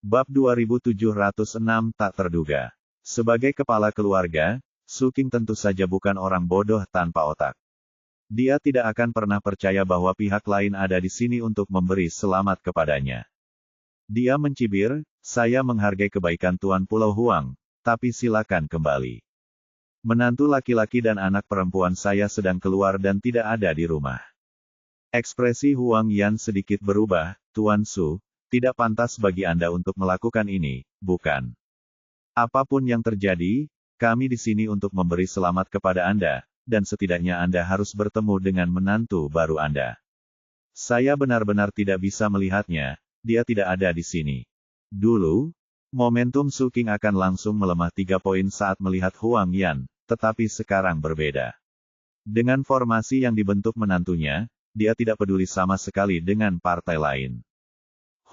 Bab 2706 tak terduga. Sebagai kepala keluarga, Su King tentu saja bukan orang bodoh tanpa otak. Dia tidak akan pernah percaya bahwa pihak lain ada di sini untuk memberi selamat kepadanya. Dia mencibir, "Saya menghargai kebaikan Tuan Pulau Huang, tapi silakan kembali. Menantu laki-laki dan anak perempuan saya sedang keluar dan tidak ada di rumah." Ekspresi Huang Yan sedikit berubah. "Tuan Su, tidak pantas bagi Anda untuk melakukan ini, bukan? Apapun yang terjadi, kami di sini untuk memberi selamat kepada Anda, dan setidaknya Anda harus bertemu dengan menantu baru Anda. Saya benar-benar tidak bisa melihatnya, dia tidak ada di sini." Dulu, momentum Su King akan langsung melemah 3 poin saat melihat Huang Yan, tetapi sekarang berbeda. Dengan formasi yang dibentuk menantunya, dia tidak peduli sama sekali dengan partai lain.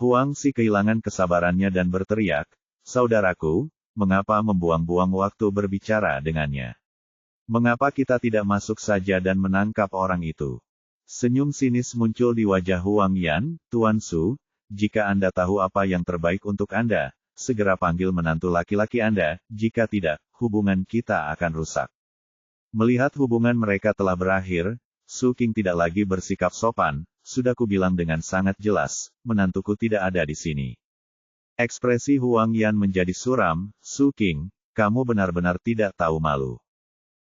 Huang Xi kehilangan kesabarannya dan berteriak, "Saudaraku, mengapa membuang-buang waktu berbicara dengannya? Mengapa kita tidak masuk saja dan menangkap orang itu?" Senyum sinis muncul di wajah Huang Yan. "Tuan Su, jika Anda tahu apa yang terbaik untuk Anda, segera panggil menantu laki-laki Anda, jika tidak, hubungan kita akan rusak." Melihat hubungan mereka telah berakhir, Su King tidak lagi bersikap sopan. "Sudah kubilang dengan sangat jelas, menantuku tidak ada di sini." Ekspresi Huang Yan menjadi suram. "Su King, kamu benar-benar tidak tahu malu.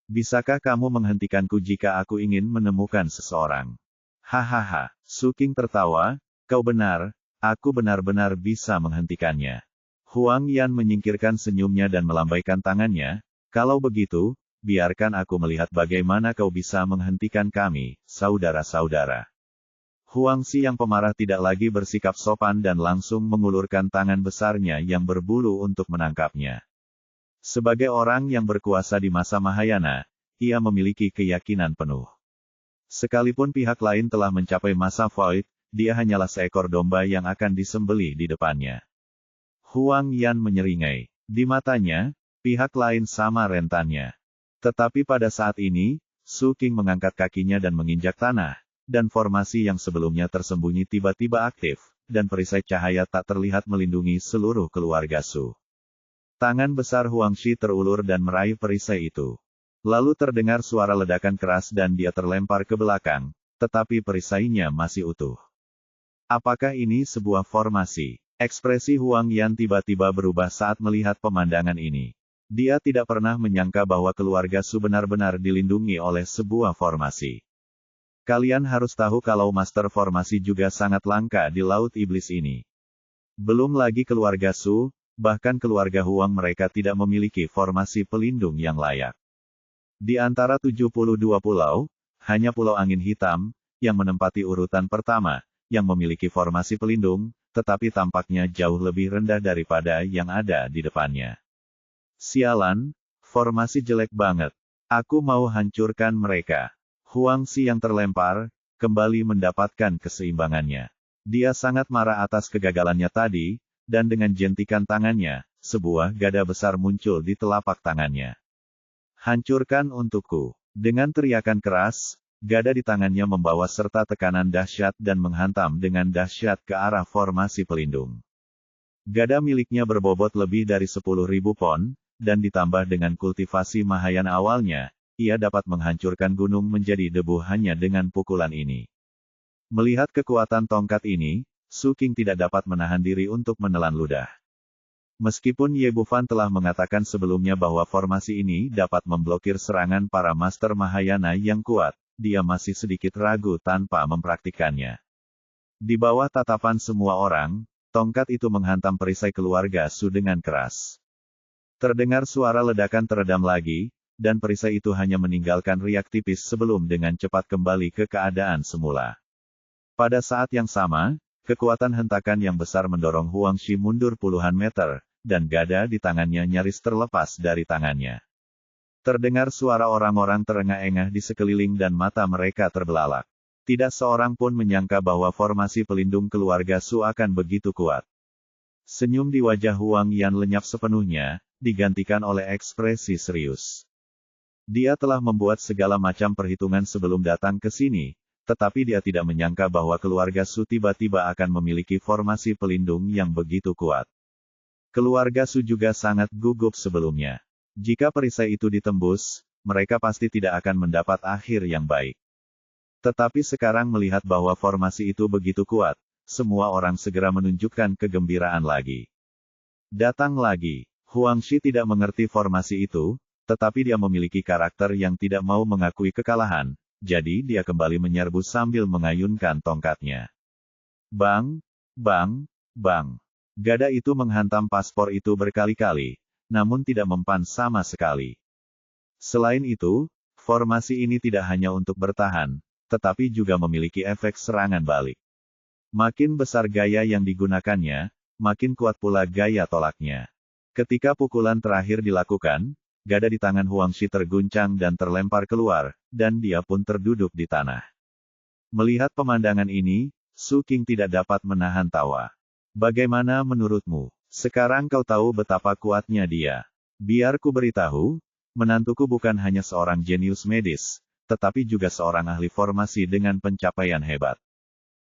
Bisakah kamu menghentikanku jika aku ingin menemukan seseorang?" "Hahaha." Su King tertawa, "Kau benar, aku benar-benar bisa menghentikannya." Huang Yan menyingkirkan senyumnya dan melambaikan tangannya. "Kalau begitu, biarkan aku melihat bagaimana kau bisa menghentikan kami, saudara-saudara." Huang Xi yang pemarah tidak lagi bersikap sopan dan langsung mengulurkan tangan besarnya yang berbulu untuk menangkapnya. Sebagai orang yang berkuasa di masa Mahayana, ia memiliki keyakinan penuh. Sekalipun pihak lain telah mencapai masa void, dia hanyalah seekor domba yang akan disembelih di depannya. Huang Yan menyeringai. Di matanya, pihak lain sama rentannya. Tetapi pada saat ini, Su King mengangkat kakinya dan menginjak tanah, dan formasi yang sebelumnya tersembunyi tiba-tiba aktif, dan perisai cahaya tak terlihat melindungi seluruh keluarga Su. Tangan besar Huang Xi terulur dan meraih perisai itu. Lalu terdengar suara ledakan keras dan dia terlempar ke belakang, tetapi perisainya masih utuh. Apakah ini sebuah formasi? Ekspresi Huang Yan tiba-tiba berubah saat melihat pemandangan ini. Dia tidak pernah menyangka bahwa keluarga Su benar-benar dilindungi oleh sebuah formasi. Kalian harus tahu kalau master formasi juga sangat langka di Laut Iblis ini. Belum lagi keluarga Su, bahkan keluarga Huang mereka tidak memiliki formasi pelindung yang layak. Di antara 72 pulau, hanya Pulau Angin Hitam, yang menempati urutan pertama, yang memiliki formasi pelindung, tetapi tampaknya jauh lebih rendah daripada yang ada di depannya. Sialan, formasi jelek banget. Aku mau hancurkan mereka. Huang Xi yang terlempar, kembali mendapatkan keseimbangannya. Dia sangat marah atas kegagalannya tadi, dan dengan jentikan tangannya, sebuah gada besar muncul di telapak tangannya. "Hancurkan untukku." Dengan teriakan keras, gada di tangannya membawa serta tekanan dahsyat dan menghantam dengan dahsyat ke arah formasi pelindung. Gada miliknya berbobot lebih dari 10.000 pon, dan ditambah dengan kultivasi Mahayana awalnya, ia dapat menghancurkan gunung menjadi debu hanya dengan pukulan ini. Melihat kekuatan tongkat ini, Su King tidak dapat menahan diri untuk menelan ludah. Meskipun Ye Bufan telah mengatakan sebelumnya bahwa formasi ini dapat memblokir serangan para master Mahayana yang kuat, dia masih sedikit ragu tanpa mempraktikkannya. Di bawah tatapan semua orang, tongkat itu menghantam perisai keluarga Su dengan keras. Terdengar suara ledakan teredam lagi, dan perisai itu hanya meninggalkan riak tipis sebelum dengan cepat kembali ke keadaan semula. Pada saat yang sama, kekuatan hentakan yang besar mendorong Huang Xi mundur puluhan meter, dan gada di tangannya nyaris terlepas dari tangannya. Terdengar suara orang-orang terengah-engah di sekeliling dan mata mereka terbelalak. Tidak seorang pun menyangka bahwa formasi pelindung keluarga Su akan begitu kuat. Senyum di wajah Huang Yan lenyap sepenuhnya, digantikan oleh ekspresi serius. Dia telah membuat segala macam perhitungan sebelum datang ke sini, tetapi dia tidak menyangka bahwa keluarga Su tiba-tiba akan memiliki formasi pelindung yang begitu kuat. Keluarga Su juga sangat gugup sebelumnya. Jika perisai itu ditembus, mereka pasti tidak akan mendapat akhir yang baik. Tetapi sekarang melihat bahwa formasi itu begitu kuat, semua orang segera menunjukkan kegembiraan lagi. Datang lagi. Huang Shi tidak mengerti formasi itu, tetapi dia memiliki karakter yang tidak mau mengakui kekalahan, jadi dia kembali menyerbu sambil mengayunkan tongkatnya. Bang, bang, bang. Gada itu menghantam paspor itu berkali-kali, namun tidak mempan sama sekali. Selain itu, formasi ini tidak hanya untuk bertahan, tetapi juga memiliki efek serangan balik. Makin besar gaya yang digunakannya, makin kuat pula gaya tolaknya. Ketika pukulan terakhir dilakukan, gada di tangan Huang Shi terguncang dan terlempar keluar, dan dia pun terduduk di tanah. Melihat pemandangan ini, Su King tidak dapat menahan tawa. Bagaimana menurutmu? Sekarang kau tahu betapa kuatnya dia. Biar ku beritahu, menantuku bukan hanya seorang jenius medis, tetapi juga seorang ahli formasi dengan pencapaian hebat.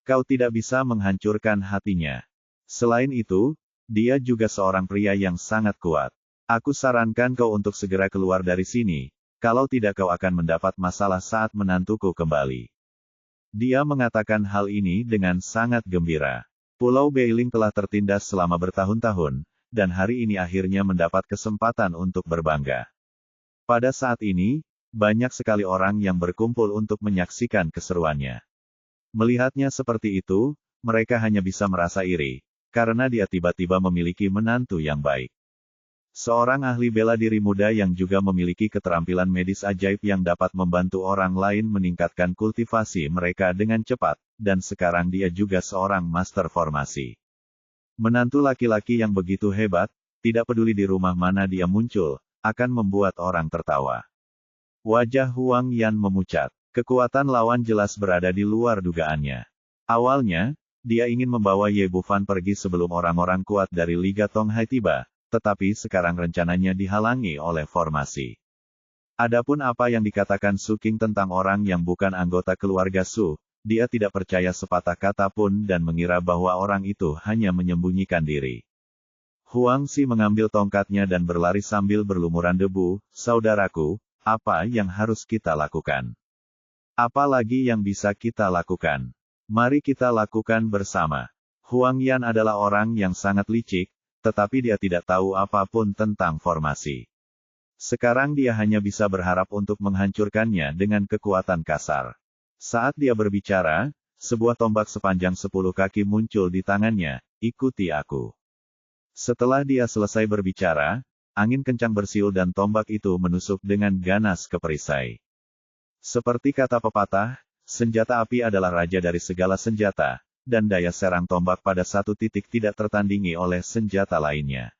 Kau tidak bisa menghancurkan hatinya. Selain itu, dia juga seorang pria yang sangat kuat. Aku sarankan kau untuk segera keluar dari sini, kalau tidak kau akan mendapat masalah saat menantuku kembali. Dia mengatakan hal ini dengan sangat gembira. Pulau Beiling telah tertindas selama bertahun-tahun, dan hari ini akhirnya mendapat kesempatan untuk berbangga. Pada saat ini, banyak sekali orang yang berkumpul untuk menyaksikan keseruannya. Melihatnya seperti itu, mereka hanya bisa merasa iri, karena dia tiba-tiba memiliki menantu yang baik. Seorang ahli bela diri muda yang juga memiliki keterampilan medis ajaib yang dapat membantu orang lain meningkatkan kultivasi mereka dengan cepat, dan sekarang dia juga seorang master formasi. Menantu laki-laki yang begitu hebat, tidak peduli di rumah mana dia muncul, akan membuat orang tertawa. Wajah Huang Yan memucat. Kekuatan lawan jelas berada di luar dugaannya. Awalnya, dia ingin membawa Ye Bufan pergi sebelum orang-orang kuat dari Liga Tonghai tiba, tetapi sekarang rencananya dihalangi oleh formasi. Adapun apa yang dikatakan Su King tentang orang yang bukan anggota keluarga Su, dia tidak percaya sepatah kata pun dan mengira bahwa orang itu hanya menyembunyikan diri. Huang Shi mengambil tongkatnya dan berlari sambil berlumuran debu. Saudaraku, apa yang harus kita lakukan? Apa lagi yang bisa kita lakukan? Mari kita lakukan bersama. Huang Yan adalah orang yang sangat licik, tetapi dia tidak tahu apapun tentang formasi. Sekarang dia hanya bisa berharap untuk menghancurkannya dengan kekuatan kasar. Saat dia berbicara, sebuah tombak sepanjang 10 kaki muncul di tangannya. Ikuti aku. Setelah dia selesai berbicara, angin kencang bersiul dan tombak itu menusuk dengan ganas ke perisai. Seperti kata pepatah, senjata api adalah raja dari segala senjata, dan daya serang tombak pada satu titik tidak tertandingi oleh senjata lainnya.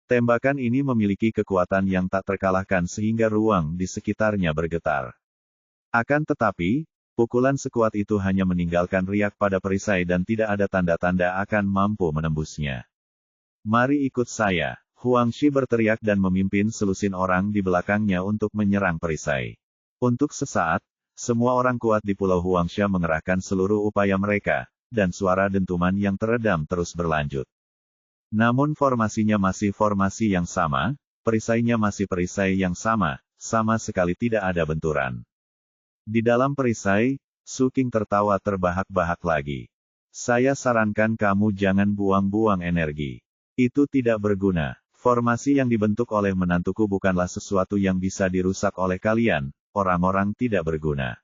Tembakan ini memiliki kekuatan yang tak terkalahkan sehingga ruang di sekitarnya bergetar. Akan tetapi, pukulan sekuat itu hanya meninggalkan riak pada perisai dan tidak ada tanda-tanda akan mampu menembusnya. Mari ikut saya, Huang Shi berteriak dan memimpin selusin orang di belakangnya untuk menyerang perisai. Untuk sesaat, semua orang kuat di Pulau Huangsha mengerahkan seluruh upaya mereka, dan suara dentuman yang teredam terus berlanjut. Namun formasinya masih formasi yang sama, perisainya masih perisai yang sama sekali tidak ada benturan. Di dalam perisai, Su King tertawa terbahak-bahak lagi. Saya sarankan kamu jangan buang-buang energi. Itu tidak berguna. Formasi yang dibentuk oleh menantuku bukanlah sesuatu yang bisa dirusak oleh kalian, orang-orang tidak berguna.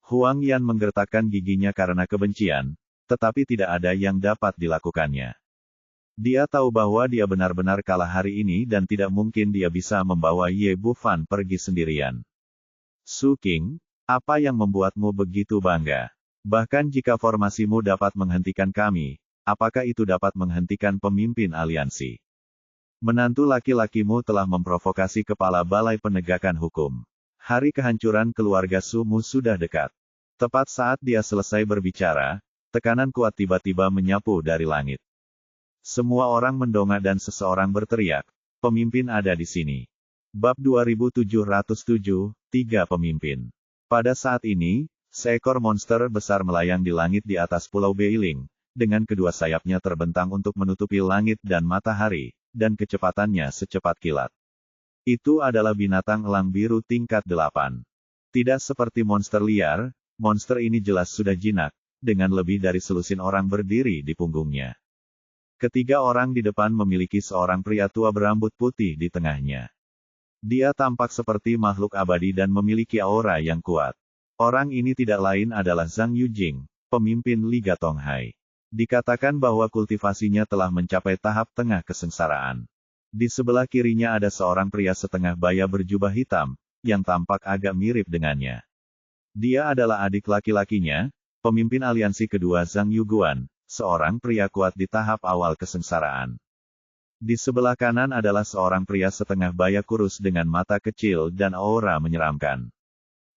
Huang Yan menggertakkan giginya karena kebencian, tetapi tidak ada yang dapat dilakukannya. Dia tahu bahwa dia benar-benar kalah hari ini dan tidak mungkin dia bisa membawa Ye Bufan pergi sendirian. Su King, apa yang membuatmu begitu bangga? Bahkan jika formasimu dapat menghentikan kami, apakah itu dapat menghentikan pemimpin aliansi? Menantu laki-lakimu telah memprovokasi kepala Balai Penegakan Hukum. Hari kehancuran keluarga Sumu sudah dekat. Tepat saat dia selesai berbicara, tekanan kuat tiba-tiba menyapu dari langit. Semua orang mendongak dan seseorang berteriak, pemimpin ada di sini. Bab 2707, 3 Pemimpin. Pada saat ini, seekor monster besar melayang di langit di atas Pulau Beiling, dengan kedua sayapnya terbentang untuk menutupi langit dan matahari, dan kecepatannya secepat kilat. Itu adalah binatang elang biru tingkat 8. Tidak seperti monster liar, monster ini jelas sudah jinak, dengan lebih dari selusin orang berdiri di punggungnya. Ketiga orang di depan memiliki seorang pria tua berambut putih di tengahnya. Dia tampak seperti makhluk abadi dan memiliki aura yang kuat. Orang ini tidak lain adalah Zhang Yujing, pemimpin Liga Tonghai. Dikatakan bahwa kultivasinya telah mencapai tahap tengah kesengsaraan. Di sebelah kirinya ada seorang pria setengah baya berjubah hitam, yang tampak agak mirip dengannya. Dia adalah adik laki-lakinya, pemimpin aliansi kedua Zhang Yuguan, seorang pria kuat di tahap awal kesengsaraan. Di sebelah kanan adalah seorang pria setengah baya kurus dengan mata kecil dan aura menyeramkan.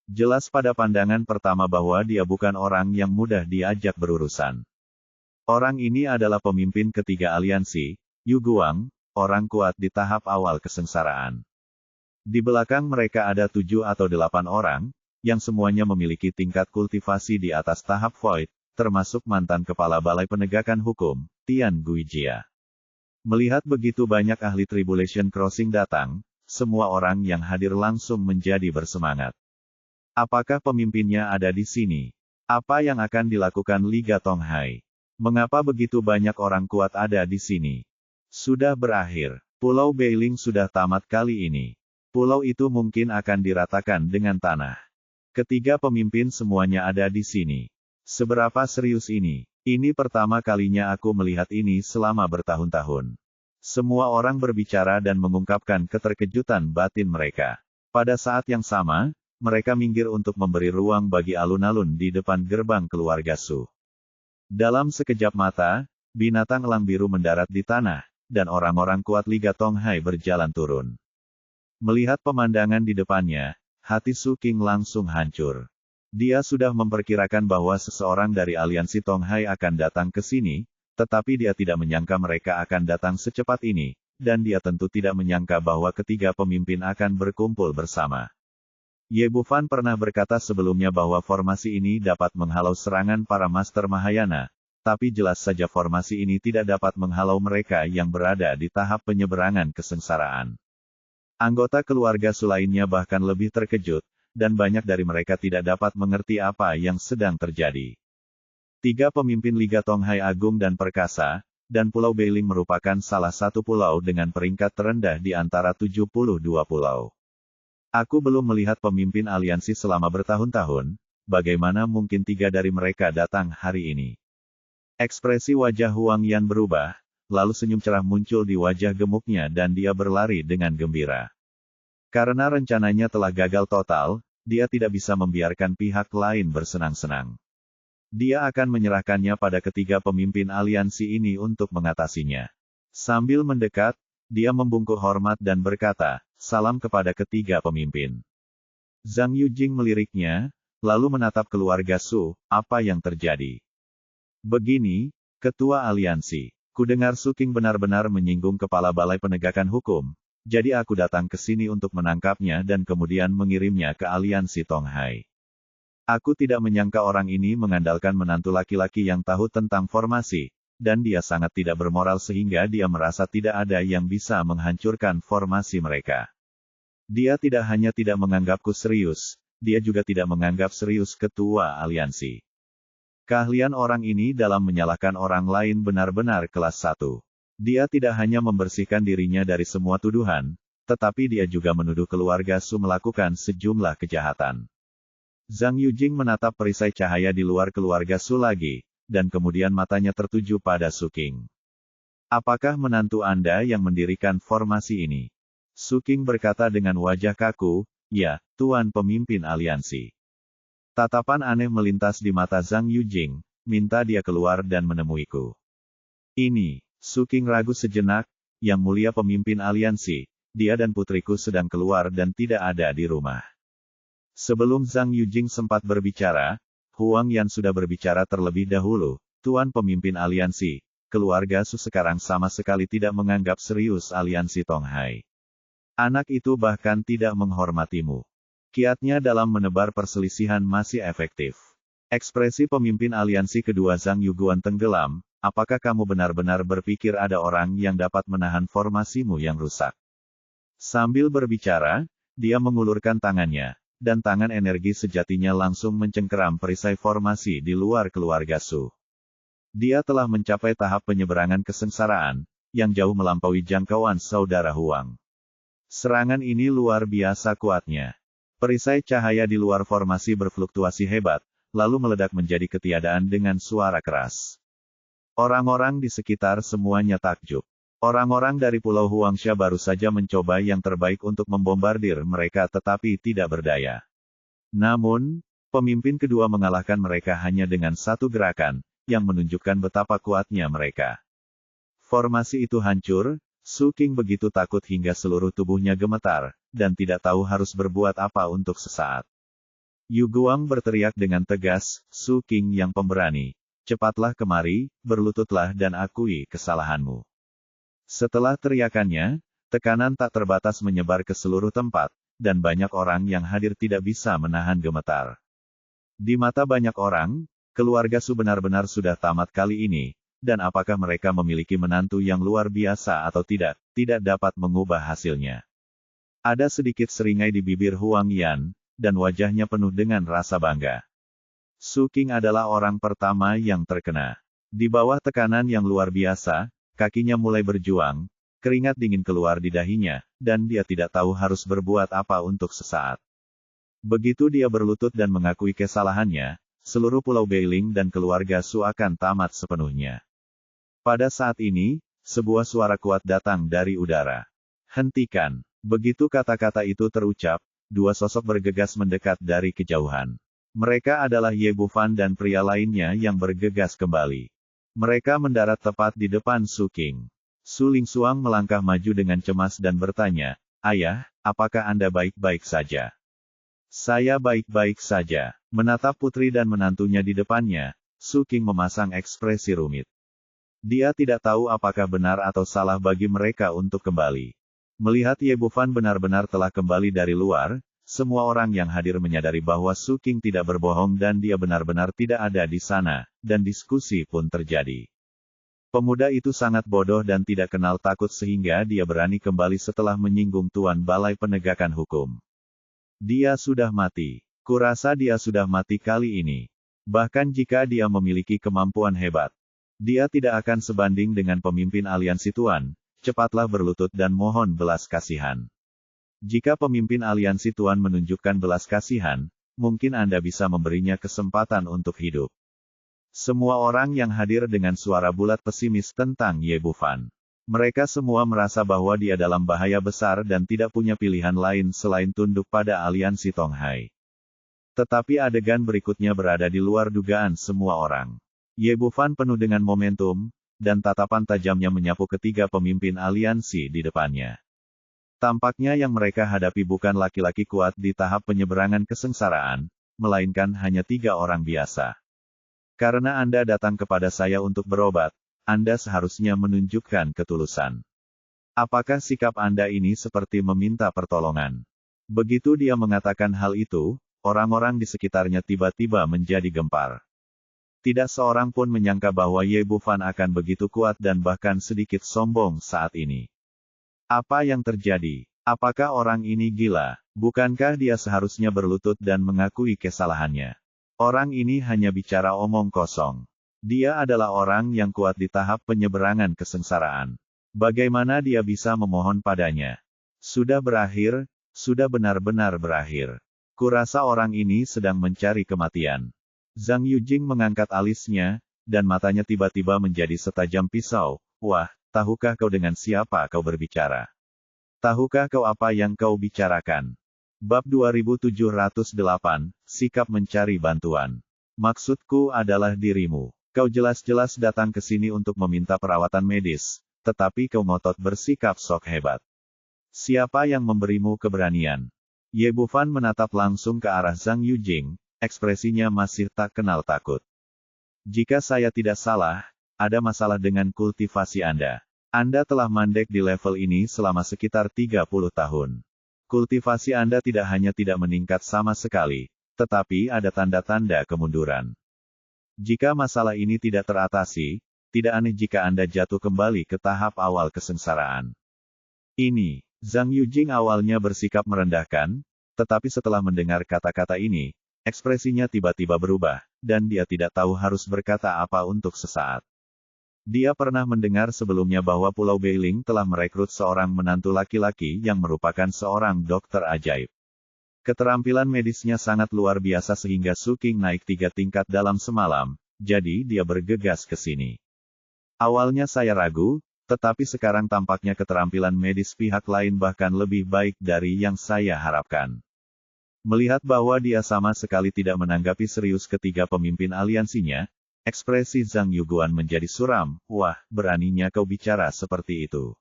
Jelas pada pandangan pertama bahwa dia bukan orang yang mudah diajak berurusan. Orang ini adalah pemimpin ketiga aliansi, Yu Guang, orang kuat di tahap awal kesengsaraan. Di belakang mereka ada 7 atau 8 orang, yang semuanya memiliki tingkat kultivasi di atas tahap Void, termasuk mantan kepala Balai Penegakan Hukum, Tian Guijia. Melihat begitu banyak ahli Tribulation Crossing datang, semua orang yang hadir langsung menjadi bersemangat. Apakah pemimpinnya ada di sini? Apa yang akan dilakukan Liga Tonghai? Mengapa begitu banyak orang kuat ada di sini? Sudah berakhir. Pulau Beiling sudah tamat kali ini. Pulau itu mungkin akan diratakan dengan tanah. Ketiga pemimpin semuanya ada di sini. Seberapa serius ini? Ini pertama kalinya aku melihat ini selama bertahun-tahun. Semua orang berbicara dan mengungkapkan keterkejutan batin mereka. Pada saat yang sama, mereka minggir untuk memberi ruang bagi alun-alun di depan gerbang keluarga Su. Dalam sekejap mata, binatang elang biru mendarat di tanah, dan orang-orang kuat Liga Tonghai berjalan turun. Melihat pemandangan di depannya, hati Su King langsung hancur. Dia sudah memperkirakan bahwa seseorang dari aliansi Tonghai akan datang ke sini, tetapi dia tidak menyangka mereka akan datang secepat ini, dan dia tentu tidak menyangka bahwa ketiga pemimpin akan berkumpul bersama. Ye Bufan pernah berkata sebelumnya bahwa formasi ini dapat menghalau serangan para Master Mahayana, tapi jelas saja formasi ini tidak dapat menghalau mereka yang berada di tahap penyeberangan kesengsaraan. Anggota keluarga Su lainnya bahkan lebih terkejut, dan banyak dari mereka tidak dapat mengerti apa yang sedang terjadi. Tiga pemimpin Liga Tonghai agung dan perkasa, dan Pulau Beiling merupakan salah satu pulau dengan peringkat terendah di antara 72 pulau. Aku belum melihat pemimpin aliansi selama bertahun-tahun, bagaimana mungkin tiga dari mereka datang hari ini? Ekspresi wajah Huang Yan berubah, lalu senyum cerah muncul di wajah gemuknya dan dia berlari dengan gembira. Karena rencananya telah gagal total, dia tidak bisa membiarkan pihak lain bersenang-senang. Dia akan menyerahkannya pada ketiga pemimpin aliansi ini untuk mengatasinya. Sambil mendekat, dia membungkuk hormat dan berkata, "Salam kepada ketiga pemimpin." Zhang Yujing meliriknya, lalu menatap keluarga Su, "Apa yang terjadi?" "Begini, Ketua Aliansi. Kudengar Su King benar-benar menyinggung kepala Balai Penegakan Hukum, jadi aku datang ke sini untuk menangkapnya dan kemudian mengirimnya ke Aliansi Tonghai. Aku tidak menyangka orang ini mengandalkan menantu laki-laki yang tahu tentang formasi, dan dia sangat tidak bermoral sehingga dia merasa tidak ada yang bisa menghancurkan formasi mereka. Dia tidak hanya tidak menganggapku serius, dia juga tidak menganggap serius Ketua Aliansi. Keahlian orang ini dalam menyalahkan orang lain benar-benar kelas 1. Dia tidak hanya membersihkan dirinya dari semua tuduhan, tetapi dia juga menuduh keluarga Su melakukan sejumlah kejahatan." Zhang Yujing menatap perisai cahaya di luar keluarga Su lagi, dan kemudian matanya tertuju pada Su King. "Apakah menantu Anda yang mendirikan formasi ini?" Su King berkata dengan wajah kaku, "Ya, Tuan Pemimpin Aliansi." Tatapan aneh melintas di mata Zhang Yujing, "Minta dia keluar dan menemuiku." "Ini," Su King ragu sejenak, "Yang mulia pemimpin aliansi, dia dan putriku sedang keluar dan tidak ada di rumah." Sebelum Zhang Yujing sempat berbicara, Huang Yan sudah berbicara terlebih dahulu, "Tuan pemimpin aliansi, keluarga Su sekarang sama sekali tidak menganggap serius aliansi Tonghai. Anak itu bahkan tidak menghormatimu. Kiatnya dalam menebar perselisihan masih efektif." Ekspresi pemimpin aliansi kedua Zhang Yuguan tenggelam, apakah kamu benar-benar berpikir ada orang yang dapat menahan formasimu yang rusak? Sambil berbicara, dia mengulurkan tangannya, dan tangan energi sejatinya langsung mencengkeram perisai formasi di luar keluarga Su. Dia telah mencapai tahap penyeberangan kesengsaraan, yang jauh melampaui jangkauan saudara Huang. Serangan ini luar biasa kuatnya. Perisai cahaya di luar formasi berfluktuasi hebat, lalu meledak menjadi ketiadaan dengan suara keras. Orang-orang di sekitar semuanya takjub. Orang-orang dari Pulau Huangsha baru saja mencoba yang terbaik untuk membombardir mereka tetapi tidak berdaya. Namun, pemimpin kedua mengalahkan mereka hanya dengan satu gerakan, yang menunjukkan betapa kuatnya mereka. Formasi itu hancur, Su King begitu takut hingga seluruh tubuhnya gemetar, dan tidak tahu harus berbuat apa untuk sesaat. Yu Guang berteriak dengan tegas, Su King yang pemberani, cepatlah kemari, berlututlah dan akui kesalahanmu. Setelah teriakannya, tekanan tak terbatas menyebar ke seluruh tempat, dan banyak orang yang hadir tidak bisa menahan gemetar. Di mata banyak orang, keluarga Su benar-benar sudah tamat kali ini, dan apakah mereka memiliki menantu yang luar biasa atau tidak dapat mengubah hasilnya. Ada sedikit seringai di bibir Huang Yan, dan wajahnya penuh dengan rasa bangga. Su King adalah orang pertama yang terkena. Di bawah tekanan yang luar biasa, kakinya mulai berjuang, keringat dingin keluar di dahinya, dan dia tidak tahu harus berbuat apa untuk sesaat. Begitu dia berlutut dan mengakui kesalahannya, seluruh Pulau Beiling dan keluarga Su akan tamat sepenuhnya. Pada saat ini, sebuah suara kuat datang dari udara. Hentikan. Begitu kata-kata itu terucap, dua sosok bergegas mendekat dari kejauhan. Mereka adalah Ye Bufan dan pria lainnya yang bergegas kembali. Mereka mendarat tepat di depan Su King. Su Lingsuang melangkah maju dengan cemas dan bertanya, "Ayah, apakah Anda baik-baik saja?" "Saya baik-baik saja." Menatap putri dan menantunya di depannya, Su King memasang ekspresi rumit. Dia tidak tahu apakah benar atau salah bagi mereka untuk kembali. Melihat Ye Bufan benar-benar telah kembali dari luar, semua orang yang hadir menyadari bahwa Su King tidak berbohong dan dia benar-benar tidak ada di sana, dan diskusi pun terjadi. Pemuda itu sangat bodoh dan tidak kenal takut sehingga dia berani kembali setelah menyinggung Tuan Balai Penegakan Hukum. Dia sudah mati. Kurasa dia sudah mati kali ini. Bahkan jika dia memiliki kemampuan hebat, dia tidak akan sebanding dengan pemimpin aliansi Tuan, cepatlah berlutut dan mohon belas kasihan. Jika pemimpin aliansi Tuan menunjukkan belas kasihan, mungkin Anda bisa memberinya kesempatan untuk hidup. Semua orang yang hadir dengan suara bulat pesimis tentang Ye Bufan. Mereka semua merasa bahwa dia dalam bahaya besar dan tidak punya pilihan lain selain tunduk pada aliansi Tonghai. Tetapi adegan berikutnya berada di luar dugaan semua orang. Ye Bufan penuh dengan momentum, dan tatapan tajamnya menyapu ketiga pemimpin aliansi di depannya. Tampaknya yang mereka hadapi bukan laki-laki kuat di tahap penyeberangan kesengsaraan, melainkan hanya 3 orang biasa. Karena Anda datang kepada saya untuk berobat, Anda seharusnya menunjukkan ketulusan. Apakah sikap Anda ini seperti meminta pertolongan? Begitu dia mengatakan hal itu, orang-orang di sekitarnya tiba-tiba menjadi gempar. Tidak seorang pun menyangka bahwa Ye Bufan akan begitu kuat dan bahkan sedikit sombong saat ini. Apa yang terjadi? Apakah orang ini gila? Bukankah dia seharusnya berlutut dan mengakui kesalahannya? Orang ini hanya bicara omong kosong. Dia adalah orang yang kuat di tahap penyeberangan kesengsaraan. Bagaimana dia bisa memohon padanya? Sudah berakhir, sudah benar-benar berakhir. Kurasa orang ini sedang mencari kematian. Zhang Yujing mengangkat alisnya, dan matanya tiba-tiba menjadi setajam pisau. Wah, tahukah kau dengan siapa kau berbicara? Tahukah kau apa yang kau bicarakan? Bab 2708, Sikap Mencari Bantuan. Maksudku adalah dirimu. Kau jelas-jelas datang ke sini untuk meminta perawatan medis, tetapi kau ngotot bersikap sok hebat. Siapa yang memberimu keberanian? Ye Bufan menatap langsung ke arah Zhang Yujing, ekspresinya masih tak kenal takut. Jika saya tidak salah, ada masalah dengan kultivasi Anda. Anda telah mandek di level ini selama sekitar 30 tahun. Kultivasi Anda tidak hanya tidak meningkat sama sekali, tetapi ada tanda-tanda kemunduran. Jika masalah ini tidak teratasi, tidak aneh jika Anda jatuh kembali ke tahap awal kesengsaraan. Ini, Zhang Yujing awalnya bersikap merendahkan, tetapi setelah mendengar kata-kata ini, ekspresinya tiba-tiba berubah, dan dia tidak tahu harus berkata apa untuk sesaat. Dia pernah mendengar sebelumnya bahwa Pulau Beiling telah merekrut seorang menantu laki-laki yang merupakan seorang dokter ajaib. Keterampilan medisnya sangat luar biasa sehingga Su Qing naik 3 tingkat dalam semalam, jadi dia bergegas ke sini. Awalnya saya ragu, tetapi sekarang tampaknya keterampilan medis pihak lain bahkan lebih baik dari yang saya harapkan. Melihat bahwa dia sama sekali tidak menanggapi serius ketiga pemimpin aliansinya, ekspresi Zhang Yuguan menjadi suram. Wah, beraninya kau bicara seperti itu.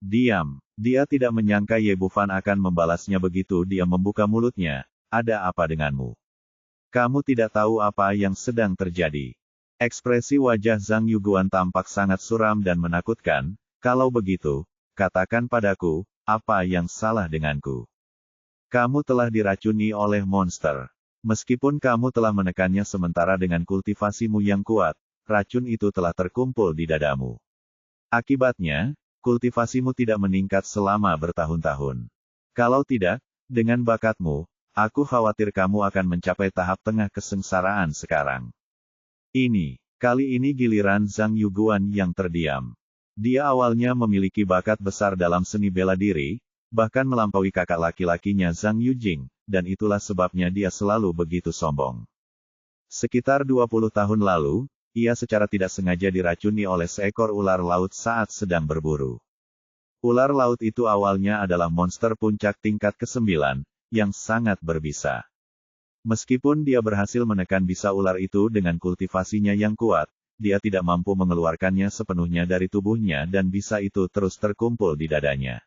Diam. Dia tidak menyangka Ye Bufan akan membalasnya begitu dia membuka mulutnya. Ada apa denganmu? Kamu tidak tahu apa yang sedang terjadi. Ekspresi wajah Zhang Yuguan tampak sangat suram dan menakutkan. Kalau begitu, katakan padaku, apa yang salah denganku? Kamu telah diracuni oleh monster. Meskipun kamu telah menekannya sementara dengan kultivasimu yang kuat, racun itu telah terkumpul di dadamu. Akibatnya, kultivasimu tidak meningkat selama bertahun-tahun. Kalau tidak, dengan bakatmu, aku khawatir kamu akan mencapai tahap tengah kesengsaraan sekarang. Kali ini giliran Zhang Yuguan yang terdiam. Dia awalnya memiliki bakat besar dalam seni bela diri, bahkan melampaui kakak laki-lakinya Zhang Yujing, dan itulah sebabnya dia selalu begitu sombong. Sekitar 20 tahun lalu, ia secara tidak sengaja diracuni oleh seekor ular laut saat sedang berburu. Ular laut itu awalnya adalah monster puncak tingkat ke-9, yang sangat berbisa. Meskipun dia berhasil menekan bisa ular itu dengan kultivasinya yang kuat, dia tidak mampu mengeluarkannya sepenuhnya dari tubuhnya dan bisa itu terus terkumpul di dadanya.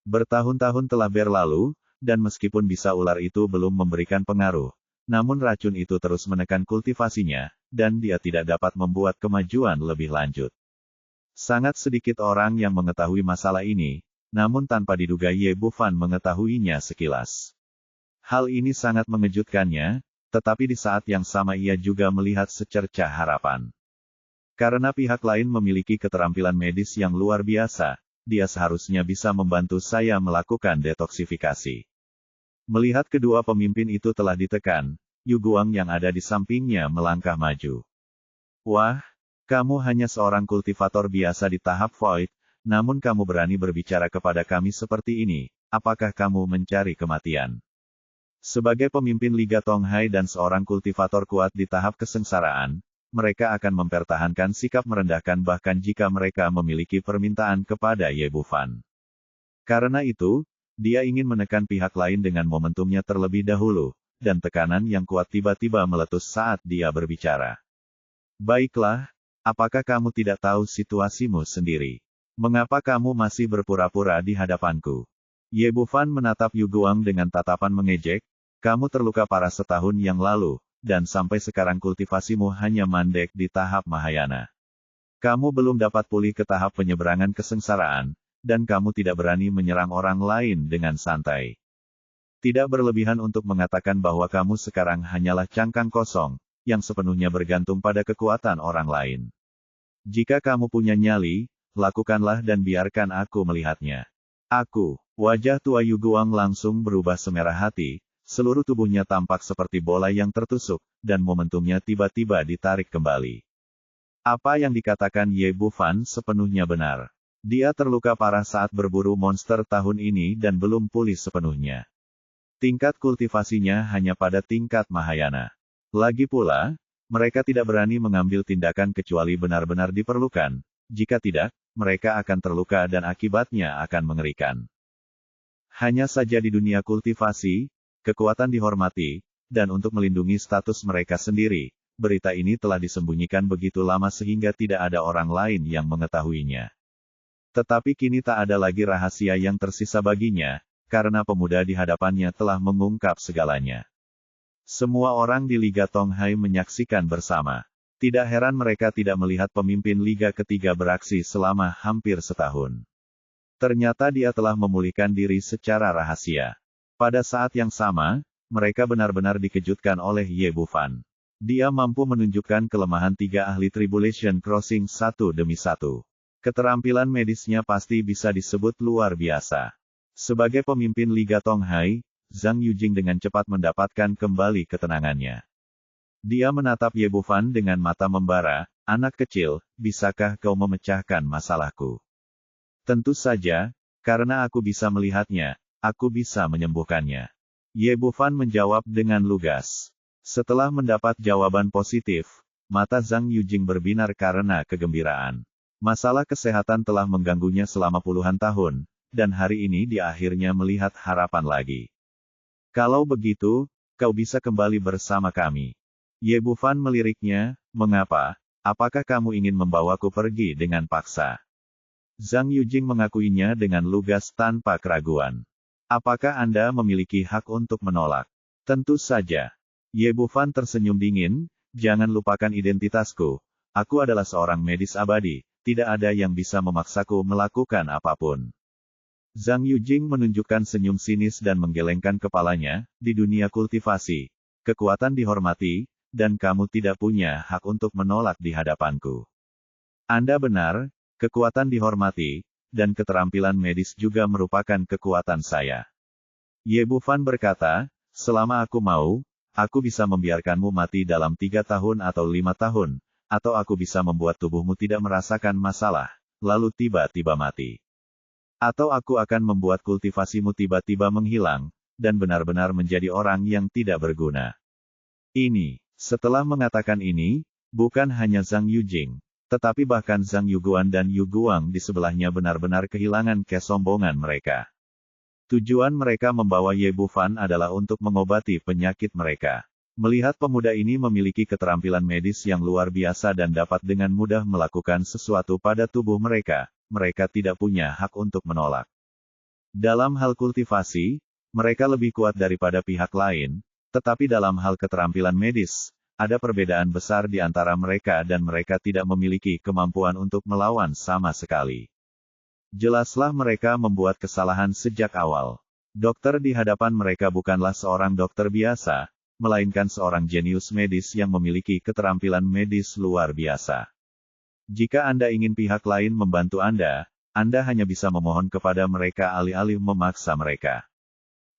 Bertahun-tahun telah berlalu, dan meskipun bisa ular itu belum memberikan pengaruh, namun racun itu terus menekan kultivasinya, dan dia tidak dapat membuat kemajuan lebih lanjut. Sangat sedikit orang yang mengetahui masalah ini, namun tanpa diduga Ye Bufan mengetahuinya sekilas. Hal ini sangat mengejutkannya, tetapi di saat yang sama ia juga melihat secercah harapan. Karena pihak lain memiliki keterampilan medis yang luar biasa, dia seharusnya bisa membantu saya melakukan detoksifikasi. Melihat kedua pemimpin itu telah ditekan, Yu Guang yang ada di sampingnya melangkah maju. Wah, kamu hanya seorang kultivator biasa di tahap void, namun kamu berani berbicara kepada kami seperti ini, apakah kamu mencari kematian? Sebagai pemimpin Liga Tonghai dan seorang kultivator kuat di tahap kesengsaraan, mereka akan mempertahankan sikap merendahkan bahkan jika mereka memiliki permintaan kepada Ye Bufan. Karena itu, dia ingin menekan pihak lain dengan momentumnya terlebih dahulu, dan tekanan yang kuat tiba-tiba meletus saat dia berbicara. Baiklah, apakah kamu tidak tahu situasimu sendiri? Mengapa kamu masih berpura-pura di hadapanku? Ye Bufan menatap Yu Guang dengan tatapan mengejek. Kamu terluka parah setahun yang lalu, dan sampai sekarang kultivasimu hanya mandek di tahap Mahayana. Kamu belum dapat pulih ke tahap penyeberangan kesengsaraan, dan kamu tidak berani menyerang orang lain dengan santai. Tidak berlebihan untuk mengatakan bahwa kamu sekarang hanyalah cangkang kosong, yang sepenuhnya bergantung pada kekuatan orang lain. Jika kamu punya nyali, lakukanlah dan biarkan aku melihatnya. Wajah tua Yu Guang langsung berubah semerah hati. Seluruh tubuhnya tampak seperti bola yang tertusuk, dan momentumnya tiba-tiba ditarik kembali. Apa yang dikatakan Ye Bufan sepenuhnya benar. Dia terluka parah saat berburu monster tahun ini dan belum pulih sepenuhnya. Tingkat kultivasinya hanya pada tingkat Mahayana. Lagi pula, mereka tidak berani mengambil tindakan kecuali benar-benar diperlukan. Jika tidak, mereka akan terluka dan akibatnya akan mengerikan. Hanya saja di dunia kultivasi, kekuatan dihormati, dan untuk melindungi status mereka sendiri, berita ini telah disembunyikan begitu lama sehingga tidak ada orang lain yang mengetahuinya. Tetapi kini tak ada lagi rahasia yang tersisa baginya, karena pemuda di hadapannya telah mengungkap segalanya. Semua orang di Liga Tonghai menyaksikan bersama. Tidak heran mereka tidak melihat pemimpin Liga ketiga beraksi selama hampir setahun. Ternyata dia telah memulihkan diri secara rahasia. Pada saat yang sama, mereka benar-benar dikejutkan oleh Ye Bufan. Dia mampu menunjukkan kelemahan tiga ahli Tribulation Crossing satu demi satu. Keterampilan medisnya pasti bisa disebut luar biasa. Sebagai pemimpin Liga Tonghai, Zhang Yujing dengan cepat mendapatkan kembali ketenangannya. Dia menatap Ye Bufan dengan mata membara, "Anak kecil, bisakah kau memecahkan masalahku?" "Tentu saja, karena aku bisa melihatnya, aku bisa menyembuhkannya." Ye Bufan menjawab dengan lugas. Setelah mendapat jawaban positif, mata Zhang Yujing berbinar karena kegembiraan. Masalah kesehatan telah mengganggunya selama puluhan tahun, dan hari ini dia akhirnya melihat harapan lagi. "Kalau begitu, kau bisa kembali bersama kami." Ye Bufan meliriknya, "Mengapa? Apakah kamu ingin membawaku pergi dengan paksa?" Zhang Yujing mengakuinya dengan lugas tanpa keraguan. "Apakah Anda memiliki hak untuk menolak?" "Tentu saja." Ye Bufan tersenyum dingin, "Jangan lupakan identitasku. Aku adalah seorang medis abadi, tidak ada yang bisa memaksaku melakukan apapun." Zhang Yujing menunjukkan senyum sinis dan menggelengkan kepalanya, "Di dunia kultivasi, kekuatan dihormati, dan kamu tidak punya hak untuk menolak di hadapanku." "Anda benar, kekuatan dihormati, dan keterampilan medis juga merupakan kekuatan saya." Ye Bufan berkata, "Selama aku mau, aku bisa membiarkanmu mati dalam 3 tahun atau 5 tahun, atau aku bisa membuat tubuhmu tidak merasakan masalah, lalu tiba-tiba mati. Atau aku akan membuat kultivasimu tiba-tiba menghilang, dan benar-benar menjadi orang yang tidak berguna." Setelah mengatakan ini, bukan hanya Zhang Yujing, tetapi bahkan Zhang Yuguan dan Yu Guang di sebelahnya benar-benar kehilangan kesombongan mereka. Tujuan mereka membawa Ye Bufan adalah untuk mengobati penyakit mereka. Melihat pemuda ini memiliki keterampilan medis yang luar biasa dan dapat dengan mudah melakukan sesuatu pada tubuh mereka, mereka tidak punya hak untuk menolak. Dalam hal kultivasi, mereka lebih kuat daripada pihak lain, tetapi dalam hal keterampilan medis, ada perbedaan besar di antara mereka dan mereka tidak memiliki kemampuan untuk melawan sama sekali. Jelaslah mereka membuat kesalahan sejak awal. Dokter di hadapan mereka bukanlah seorang dokter biasa, melainkan seorang jenius medis yang memiliki keterampilan medis luar biasa. Jika Anda ingin pihak lain membantu Anda hanya bisa memohon kepada mereka alih-alih memaksa mereka.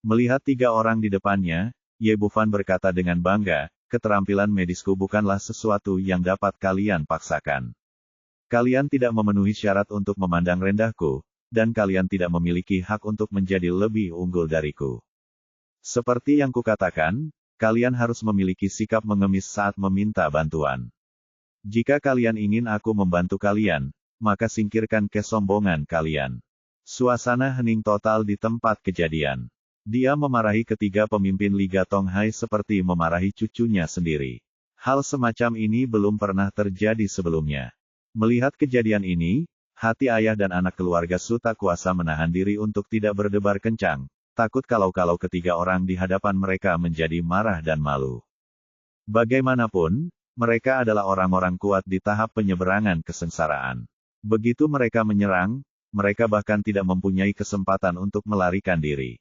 Melihat 3 orang di depannya, Ye Bufan berkata dengan bangga, "Keterampilan medisku bukanlah sesuatu yang dapat kalian paksakan. Kalian tidak memenuhi syarat untuk memandang rendahku, dan kalian tidak memiliki hak untuk menjadi lebih unggul dariku. Seperti yang kukatakan, kalian harus memiliki sikap mengemis saat meminta bantuan. Jika kalian ingin aku membantu kalian, maka singkirkan kesombongan kalian." Suasana hening total di tempat kejadian. Dia memarahi ketiga pemimpin Liga Tonghai seperti memarahi cucunya sendiri. Hal semacam ini belum pernah terjadi sebelumnya. Melihat kejadian ini, hati ayah dan anak keluarga Su tak kuasa menahan diri untuk tidak berdebar kencang, takut kalau ketiga orang di hadapan mereka menjadi marah dan malu. Bagaimanapun, mereka adalah orang-orang kuat di tahap penyeberangan kesengsaraan. Begitu mereka menyerang, mereka bahkan tidak mempunyai kesempatan untuk melarikan diri.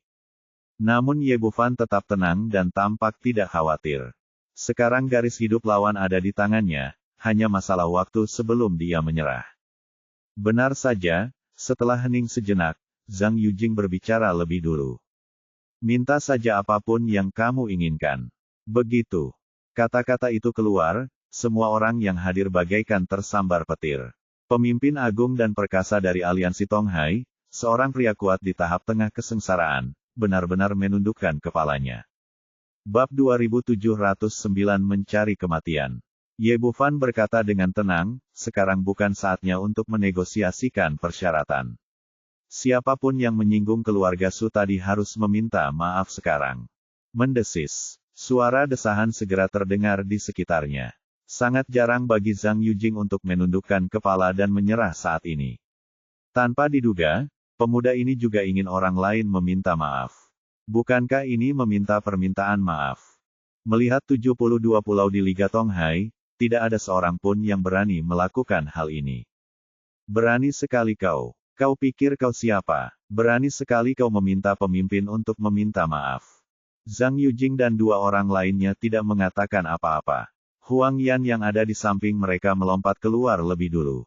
Namun Ye Bufan tetap tenang dan tampak tidak khawatir. Sekarang garis hidup lawan ada di tangannya, hanya masalah waktu sebelum dia menyerah. Benar saja, setelah hening sejenak, Zhang Yujing berbicara lebih dulu. "Minta saja apapun yang kamu inginkan." Begitu kata-kata itu keluar, semua orang yang hadir bagaikan tersambar petir. Pemimpin agung dan perkasa dari aliansi Tonghai, seorang pria kuat di tahap tengah kesengsaraan, benar-benar menundukkan kepalanya. Bab 2709 Mencari Kematian. Ye Bufan berkata dengan tenang, "Sekarang bukan saatnya untuk menegosiasikan persyaratan. Siapapun yang menyinggung keluarga Su tadi harus meminta maaf sekarang." Mendesis. Suara desahan segera terdengar di sekitarnya. Sangat jarang bagi Zhang Yujing untuk menundukkan kepala dan menyerah saat ini. Tanpa diduga, pemuda ini juga ingin orang lain meminta maaf. Bukankah ini meminta permintaan maaf? Melihat 72 pulau di Liga Tonghai, tidak ada seorang pun yang berani melakukan hal ini. "Berani sekali kau. Kau pikir kau siapa? Berani sekali kau meminta pemimpin untuk meminta maaf." Zhang Yujing dan 2 orang lainnya tidak mengatakan apa-apa. Huang Yan yang ada di samping mereka melompat keluar lebih dulu.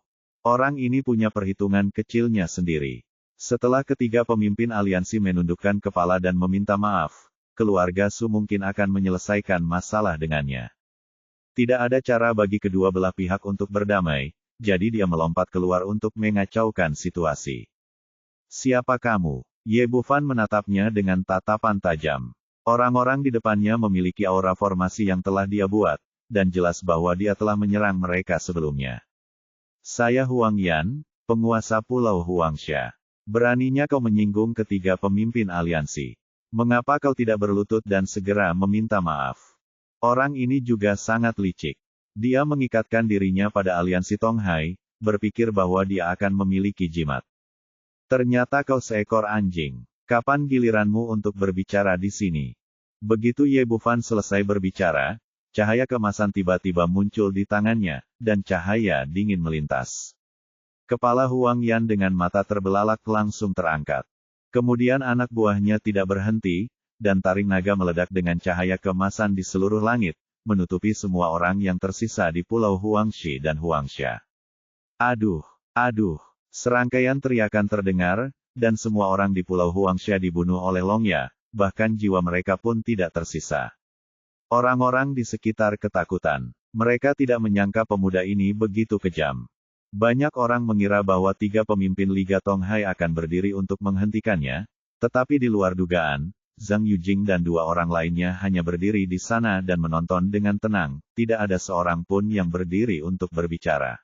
Orang ini punya perhitungan kecilnya sendiri. Setelah ketiga pemimpin aliansi menundukkan kepala dan meminta maaf, keluarga Su mungkin akan menyelesaikan masalah dengannya. Tidak ada cara bagi kedua belah pihak untuk berdamai, jadi dia melompat keluar untuk mengacaukan situasi. Siapa kamu? Ye Bufan menatapnya dengan tatapan tajam. Orang-orang di depannya memiliki aura formasi yang telah dia buat, dan jelas bahwa dia telah menyerang mereka sebelumnya. Saya Huang Yan, penguasa Pulau Huangsha. Beraninya kau menyinggung ketiga pemimpin aliansi. Mengapa kau tidak berlutut dan segera meminta maaf? Orang ini juga sangat licik. Dia mengikatkan dirinya pada aliansi Tonghai, berpikir bahwa dia akan memiliki jimat. Ternyata kau seekor anjing. Kapan giliranmu untuk berbicara di sini? Begitu Ye Bufan selesai berbicara, cahaya kemasan tiba-tiba muncul di tangannya, dan cahaya dingin melintas. Kepala Huang Yan dengan mata terbelalak langsung terangkat. Kemudian anak buahnya tidak berhenti, dan taring naga meledak dengan cahaya kemasan di seluruh langit, menutupi semua orang yang tersisa di Pulau Huangshi dan Huangsha. Aduh, aduh, serangkaian teriakan terdengar, dan semua orang di Pulau Huangsha dibunuh oleh Longya, bahkan jiwa mereka pun tidak tersisa. Orang-orang di sekitar ketakutan. Mereka tidak menyangka pemuda ini begitu kejam. Banyak orang mengira bahwa tiga pemimpin Liga Tonghai akan berdiri untuk menghentikannya, tetapi di luar dugaan, Zhang Yujing dan dua orang lainnya hanya berdiri di sana dan menonton dengan tenang, tidak ada seorang pun yang berdiri untuk berbicara.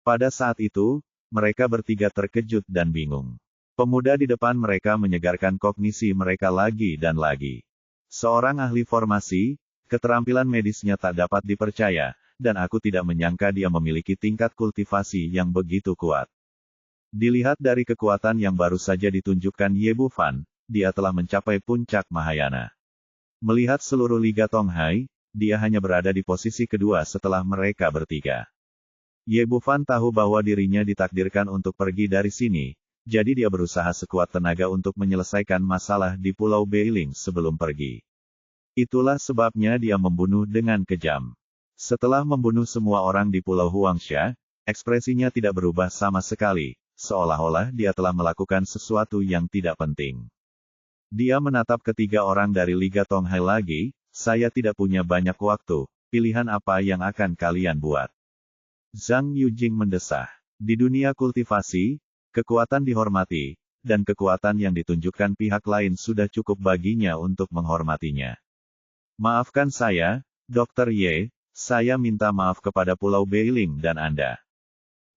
Pada saat itu, mereka bertiga terkejut dan bingung. Pemuda di depan mereka menyegarkan kognisi mereka lagi dan lagi. Seorang ahli formasi, keterampilan medisnya tak dapat dipercaya, dan aku tidak menyangka dia memiliki tingkat kultivasi yang begitu kuat. Dilihat dari kekuatan yang baru saja ditunjukkan Ye Bufan, dia telah mencapai puncak Mahayana. Melihat seluruh Liga Tonghai, dia hanya berada di posisi kedua setelah mereka bertiga. Ye Bufan tahu bahwa dirinya ditakdirkan untuk pergi dari sini, jadi dia berusaha sekuat tenaga untuk menyelesaikan masalah di Pulau Beiling sebelum pergi. Itulah sebabnya dia membunuh dengan kejam. Setelah membunuh semua orang di Pulau Huangsha, ekspresinya tidak berubah sama sekali, seolah-olah dia telah melakukan sesuatu yang tidak penting. Dia menatap ketiga orang dari Liga Tonghai lagi, saya tidak punya banyak waktu, pilihan apa yang akan kalian buat? Zhang Yujing mendesah. Di dunia kultivasi, kekuatan dihormati, dan kekuatan yang ditunjukkan pihak lain sudah cukup baginya untuk menghormatinya. Maafkan saya, Dr. Ye, saya minta maaf kepada Pulau Beiling dan Anda.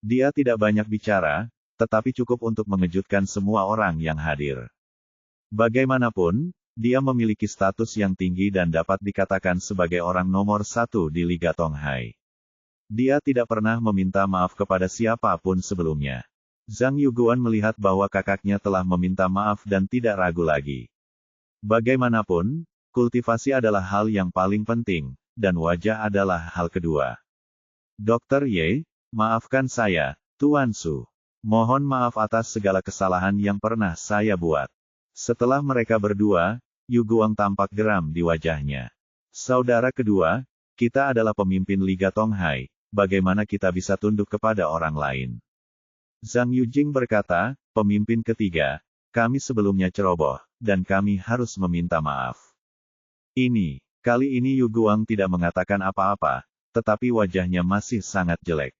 Dia tidak banyak bicara, tetapi cukup untuk mengejutkan semua orang yang hadir. Bagaimanapun, dia memiliki status yang tinggi dan dapat dikatakan sebagai orang nomor satu di Liga Tonghai. Dia tidak pernah meminta maaf kepada siapapun sebelumnya. Zhang Yuguan melihat bahwa kakaknya telah meminta maaf dan tidak ragu lagi. Bagaimanapun, kultivasi adalah hal yang paling penting, dan wajah adalah hal kedua. Dr. Ye, maafkan saya, Tuan Su. Mohon maaf atas segala kesalahan yang pernah saya buat. Setelah mereka berdua, Yu Guang tampak geram di wajahnya. Saudara kedua, kita adalah pemimpin Liga Tonghai, bagaimana kita bisa tunduk kepada orang lain? Zhang Yujing berkata, pemimpin ketiga, kami sebelumnya ceroboh, dan kami harus meminta maaf. Kali ini Yu Guang tidak mengatakan apa-apa, tetapi wajahnya masih sangat jelek.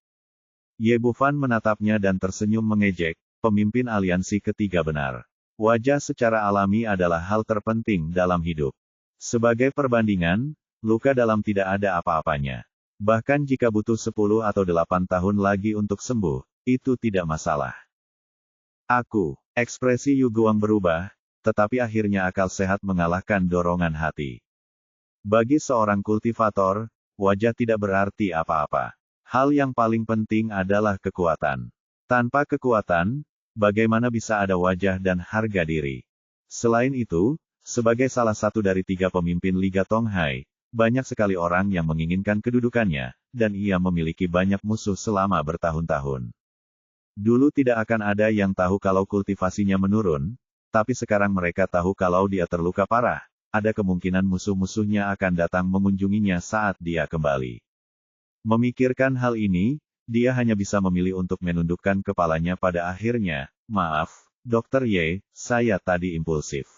Ye Bufan menatapnya dan tersenyum mengejek, pemimpin aliansi ketiga benar. Wajah secara alami adalah hal terpenting dalam hidup. Sebagai perbandingan, luka dalam tidak ada apa-apanya. Bahkan jika butuh 10 atau 8 tahun lagi untuk sembuh, itu tidak masalah. Ekspresi Yu Guang berubah, tetapi akhirnya akal sehat mengalahkan dorongan hati. Bagi seorang kultivator, wajah tidak berarti apa-apa. Hal yang paling penting adalah kekuatan. Tanpa kekuatan, bagaimana bisa ada wajah dan harga diri? Selain itu, sebagai salah satu dari 3 pemimpin Liga Tonghai, banyak sekali orang yang menginginkan kedudukannya, dan ia memiliki banyak musuh selama bertahun-tahun. Dulu tidak akan ada yang tahu kalau kultivasinya menurun, tapi sekarang mereka tahu kalau dia terluka parah, ada kemungkinan musuh-musuhnya akan datang mengunjunginya saat dia kembali. Memikirkan hal ini, dia hanya bisa memilih untuk menundukkan kepalanya pada akhirnya. Maaf, Dr. Ye, saya tadi impulsif.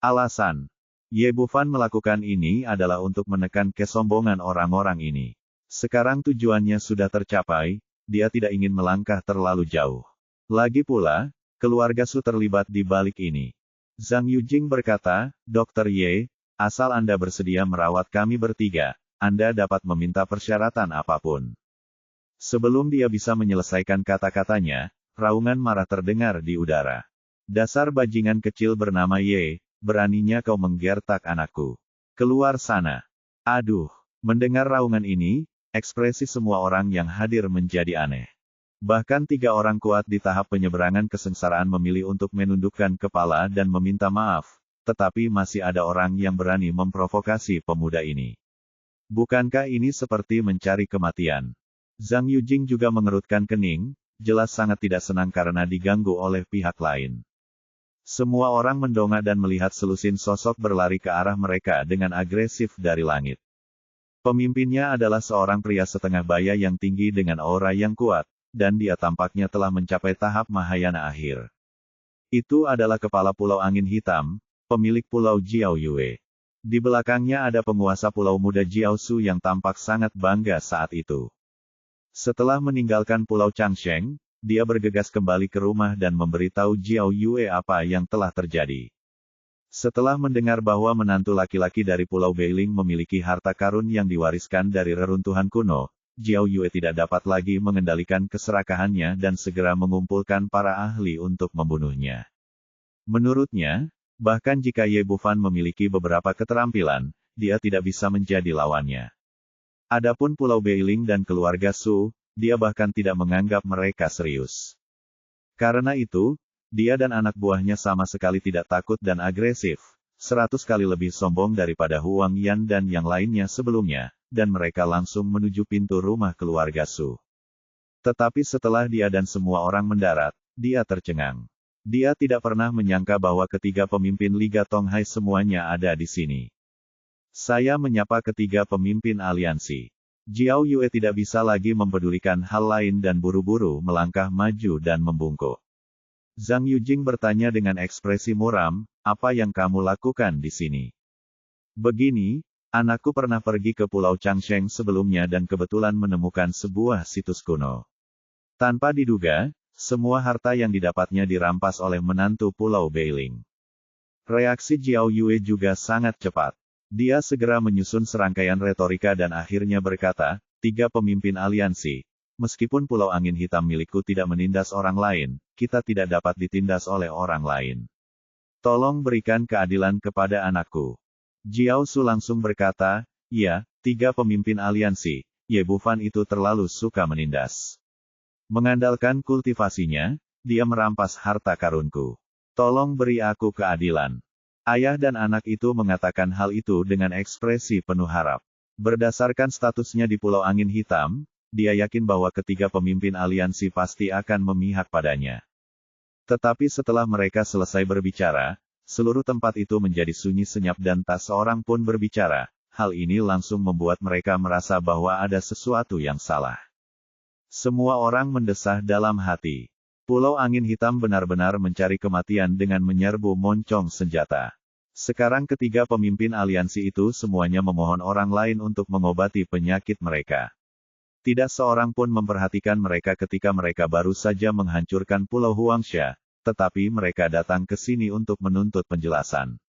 Alasan Ye Bufan melakukan ini adalah untuk menekan kesombongan orang-orang ini. Sekarang tujuannya sudah tercapai, dia tidak ingin melangkah terlalu jauh. Lagi pula, keluarga Su terlibat di balik ini. Zhang Yujing berkata, Dr. Ye, asal Anda bersedia merawat kami bertiga, Anda dapat meminta persyaratan apapun. Sebelum dia bisa menyelesaikan kata-katanya, raungan marah terdengar di udara. Dasar bajingan kecil bernama Ye, beraninya kau menggertak anakku. Keluar sana. Aduh, mendengar raungan ini, ekspresi semua orang yang hadir menjadi aneh. Bahkan 3 orang kuat di tahap penyeberangan kesengsaraan memilih untuk menundukkan kepala dan meminta maaf, tetapi masih ada orang yang berani memprovokasi pemuda ini. Bukankah ini seperti mencari kematian? Zhang Yujing juga mengerutkan kening, jelas sangat tidak senang karena diganggu oleh pihak lain. Semua orang mendongak dan melihat selusin sosok berlari ke arah mereka dengan agresif dari langit. Pemimpinnya adalah seorang pria setengah baya yang tinggi dengan aura yang kuat, dan dia tampaknya telah mencapai tahap Mahayana akhir. Itu adalah kepala Pulau Angin Hitam, pemilik Pulau Jiao Yue. Di belakangnya ada penguasa Pulau Muda Jiao Su yang tampak sangat bangga saat itu. Setelah meninggalkan Pulau Changsheng, dia bergegas kembali ke rumah dan memberitahu Jiao Yue apa yang telah terjadi. Setelah mendengar bahwa menantu laki-laki dari Pulau Beiling memiliki harta karun yang diwariskan dari reruntuhan kuno, Jiao Yue tidak dapat lagi mengendalikan keserakahannya dan segera mengumpulkan para ahli untuk membunuhnya. Menurutnya, bahkan jika Ye Bufan memiliki beberapa keterampilan, dia tidak bisa menjadi lawannya. Adapun Pulau Beiling dan keluarga Su, dia bahkan tidak menganggap mereka serius. Karena itu, dia dan anak buahnya sama sekali tidak takut dan agresif, 100 kali lebih sombong daripada Huang Yan dan yang lainnya sebelumnya, dan mereka langsung menuju pintu rumah keluarga Su. Tetapi setelah dia dan semua orang mendarat, dia tercengang. Dia tidak pernah menyangka bahwa ketiga pemimpin Liga Tonghai semuanya ada di sini. Saya menyapa ketiga pemimpin aliansi. Jiao Yue tidak bisa lagi mempedulikan hal lain dan buru-buru melangkah maju dan membungkuk. Zhang Yujing bertanya dengan ekspresi muram, apa yang kamu lakukan di sini? Begini, anakku pernah pergi ke Pulau Changsheng sebelumnya dan kebetulan menemukan sebuah situs kuno. Tanpa diduga, semua harta yang didapatnya dirampas oleh menantu Pulau Beiling. Reaksi Jiao Yue juga sangat cepat. Dia segera menyusun serangkaian retorika dan akhirnya berkata, 3 pemimpin aliansi, meskipun Pulau Angin Hitam milikku tidak menindas orang lain, kita tidak dapat ditindas oleh orang lain. Tolong berikan keadilan kepada anakku. Jiao Su langsung berkata, ya, 3 pemimpin aliansi, Ye Bufan itu terlalu suka menindas. Mengandalkan kultivasinya, dia merampas harta karunku. Tolong beri aku keadilan. Ayah dan anak itu mengatakan hal itu dengan ekspresi penuh harap. Berdasarkan statusnya di Pulau Angin Hitam, dia yakin bahwa ketiga pemimpin aliansi pasti akan memihak padanya. Tetapi setelah mereka selesai berbicara, seluruh tempat itu menjadi sunyi senyap dan tak seorang pun berbicara. Hal ini langsung membuat mereka merasa bahwa ada sesuatu yang salah. Semua orang mendesah dalam hati. Pulau Angin Hitam benar-benar mencari kematian dengan menyerbu moncong senjata. Sekarang ketiga pemimpin aliansi itu semuanya memohon orang lain untuk mengobati penyakit mereka. Tidak seorang pun memperhatikan mereka ketika mereka baru saja menghancurkan Pulau Huangsha, tetapi mereka datang ke sini untuk menuntut penjelasan.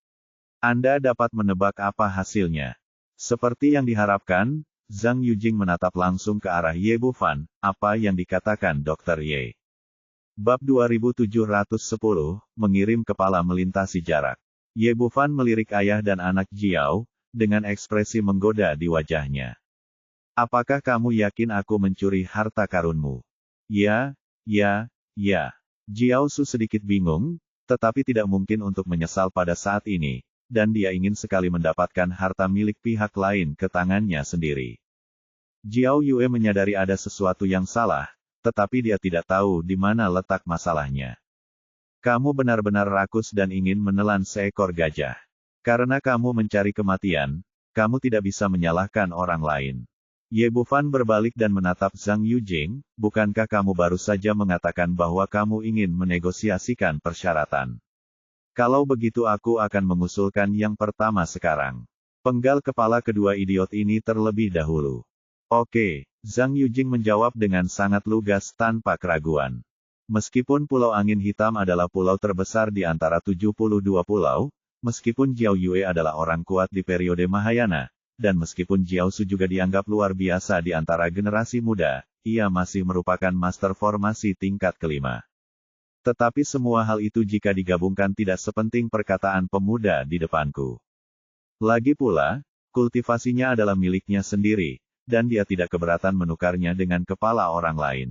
Anda dapat menebak apa hasilnya. Seperti yang diharapkan, Zhang Yujing menatap langsung ke arah Ye Bufan, apa yang dikatakan Dr. Ye. Bab 2710, mengirim kepala melintasi jarak. Ye Bufan melirik ayah dan anak Jiao, dengan ekspresi menggoda di wajahnya. Apakah kamu yakin aku mencuri harta karunmu? Ya. Jiao Su sedikit bingung, tetapi tidak mungkin untuk menyesal pada saat ini, dan dia ingin sekali mendapatkan harta milik pihak lain ke tangannya sendiri. Jiao Yue menyadari ada sesuatu yang salah, tetapi dia tidak tahu di mana letak masalahnya. Kamu benar-benar rakus dan ingin menelan seekor gajah. Karena kamu mencari kematian, kamu tidak bisa menyalahkan orang lain. Ye Bufan berbalik dan menatap Zhang Yujing, bukankah kamu baru saja mengatakan bahwa kamu ingin menegosiasikan persyaratan? Kalau begitu aku akan mengusulkan yang pertama sekarang. Penggal kepala kedua idiot ini terlebih dahulu. Oke, Zhang Yujing menjawab dengan sangat lugas tanpa keraguan. Meskipun Pulau Angin Hitam adalah pulau terbesar di antara 72 pulau, meskipun Jiao Yue adalah orang kuat di periode Mahayana, dan meskipun Jiao Su juga dianggap luar biasa di antara generasi muda, ia masih merupakan master formasi tingkat kelima. Tetapi semua hal itu jika digabungkan tidak sepenting perkataan pemuda di depanku. Lagi pula, kultivasinya adalah miliknya sendiri, dan dia tidak keberatan menukarnya dengan kepala orang lain.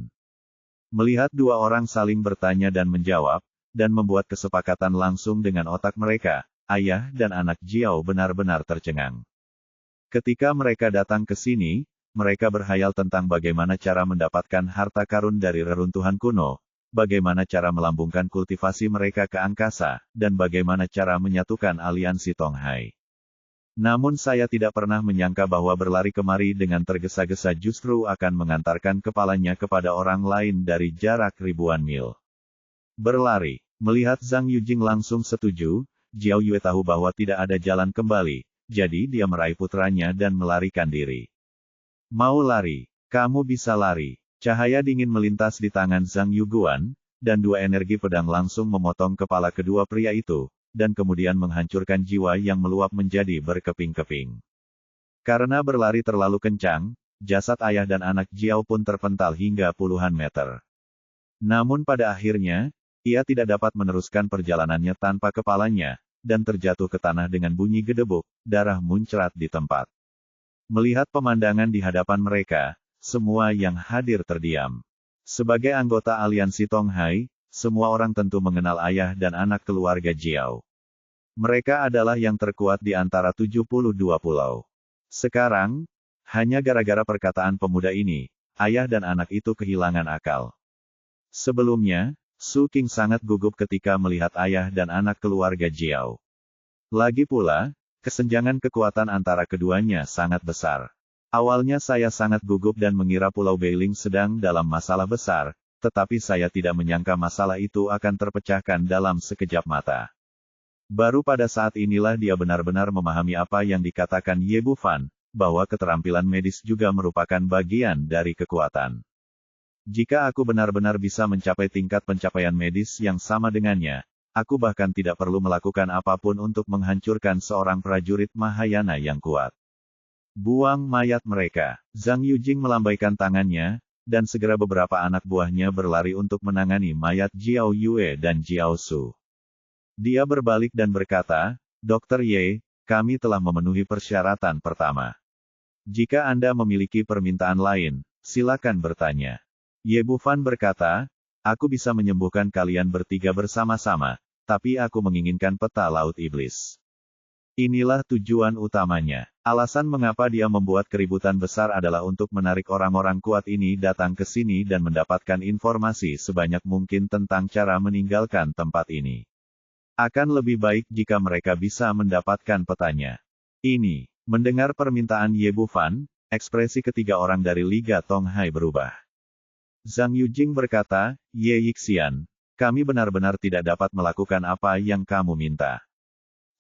Melihat dua orang saling bertanya dan menjawab, dan membuat kesepakatan langsung dengan otak mereka, ayah dan anak Jiao benar-benar tercengang. Ketika mereka datang ke sini, mereka berhayal tentang bagaimana cara mendapatkan harta karun dari reruntuhan kuno, bagaimana cara melambungkan kultivasi mereka ke angkasa, dan bagaimana cara menyatukan aliansi Tonghai. Namun saya tidak pernah menyangka bahwa berlari kemari dengan tergesa-gesa justru akan mengantarkan kepalanya kepada orang lain dari jarak ribuan mil. Berlari. Melihat Zhang Yujing langsung setuju, Jiao Yue tahu bahwa tidak ada jalan kembali, jadi dia meraih putranya dan melarikan diri. Mau lari? Kamu bisa lari. Cahaya dingin melintas di tangan Zhang Yuguan, dan dua energi pedang langsung memotong kepala kedua pria itu, dan kemudian menghancurkan jiwa yang meluap menjadi berkeping-keping. Karena berlari terlalu kencang, jasad ayah dan anak Jiao pun terpental hingga puluhan meter. Namun pada akhirnya, ia tidak dapat meneruskan perjalanannya tanpa kepalanya, dan terjatuh ke tanah dengan bunyi gedebuk, darah muncrat di tempat. Melihat pemandangan di hadapan mereka, semua yang hadir terdiam. Sebagai anggota aliansi Tonghai, semua orang tentu mengenal ayah dan anak keluarga Jiao. Mereka adalah yang terkuat di antara 72 pulau. Sekarang, hanya gara-gara perkataan pemuda ini, ayah dan anak itu kehilangan akal. Sebelumnya, Su King sangat gugup ketika melihat ayah dan anak keluarga Jiao. Lagi pula, kesenjangan kekuatan antara keduanya sangat besar. Awalnya saya sangat gugup dan mengira Pulau Beiling sedang dalam masalah besar, tetapi saya tidak menyangka masalah itu akan terpecahkan dalam sekejap mata. Baru pada saat inilah dia benar-benar memahami apa yang dikatakan Ye Bufan, bahwa keterampilan medis juga merupakan bagian dari kekuatan. Jika aku benar-benar bisa mencapai tingkat pencapaian medis yang sama dengannya, aku bahkan tidak perlu melakukan apapun untuk menghancurkan seorang prajurit Mahayana yang kuat. Buang mayat mereka. Zhang Yujing melambaikan tangannya, dan segera beberapa anak buahnya berlari untuk menangani mayat Jiao Yue dan Jiao Su. Dia berbalik dan berkata, Dr. Ye, kami telah memenuhi persyaratan pertama. Jika Anda memiliki permintaan lain, silakan bertanya. Ye Bufan berkata, aku bisa menyembuhkan kalian bertiga bersama-sama, tapi aku menginginkan peta Laut Iblis. Inilah tujuan utamanya. Alasan mengapa dia membuat keributan besar adalah untuk menarik orang-orang kuat ini datang ke sini dan mendapatkan informasi sebanyak mungkin tentang cara meninggalkan tempat ini. Akan lebih baik jika mereka bisa mendapatkan petanya. Ini, mendengar permintaan Ye Bufan, ekspresi ketiga orang dari Liga Tonghai berubah. Zhang Yujing berkata, Ye Yixian, kami benar-benar tidak dapat melakukan apa yang kamu minta.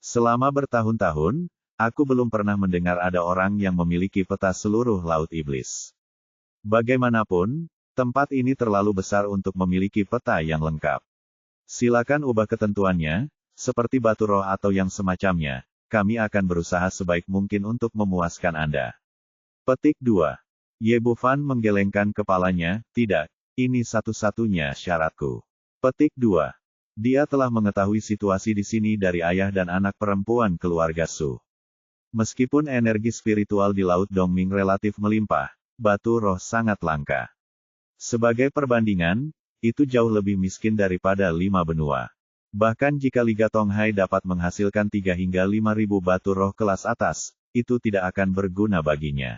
Selama bertahun-tahun, aku belum pernah mendengar ada orang yang memiliki peta seluruh Laut Iblis. Bagaimanapun, tempat ini terlalu besar untuk memiliki peta yang lengkap. Silakan ubah ketentuannya, seperti batu roh atau yang semacamnya, kami akan berusaha sebaik mungkin untuk memuaskan Anda. Petik 2. Ye Bufan menggelengkan kepalanya, tidak, ini satu-satunya syaratku. Petik 2. Dia telah mengetahui situasi di sini dari ayah dan anak perempuan keluarga Su. Meskipun energi spiritual di Laut Dongming relatif melimpah, batu roh sangat langka. Sebagai perbandingan, itu jauh lebih miskin daripada 5 benua. Bahkan jika Liga Tonghai dapat menghasilkan 3 hingga 5.000 batu roh kelas atas, itu tidak akan berguna baginya.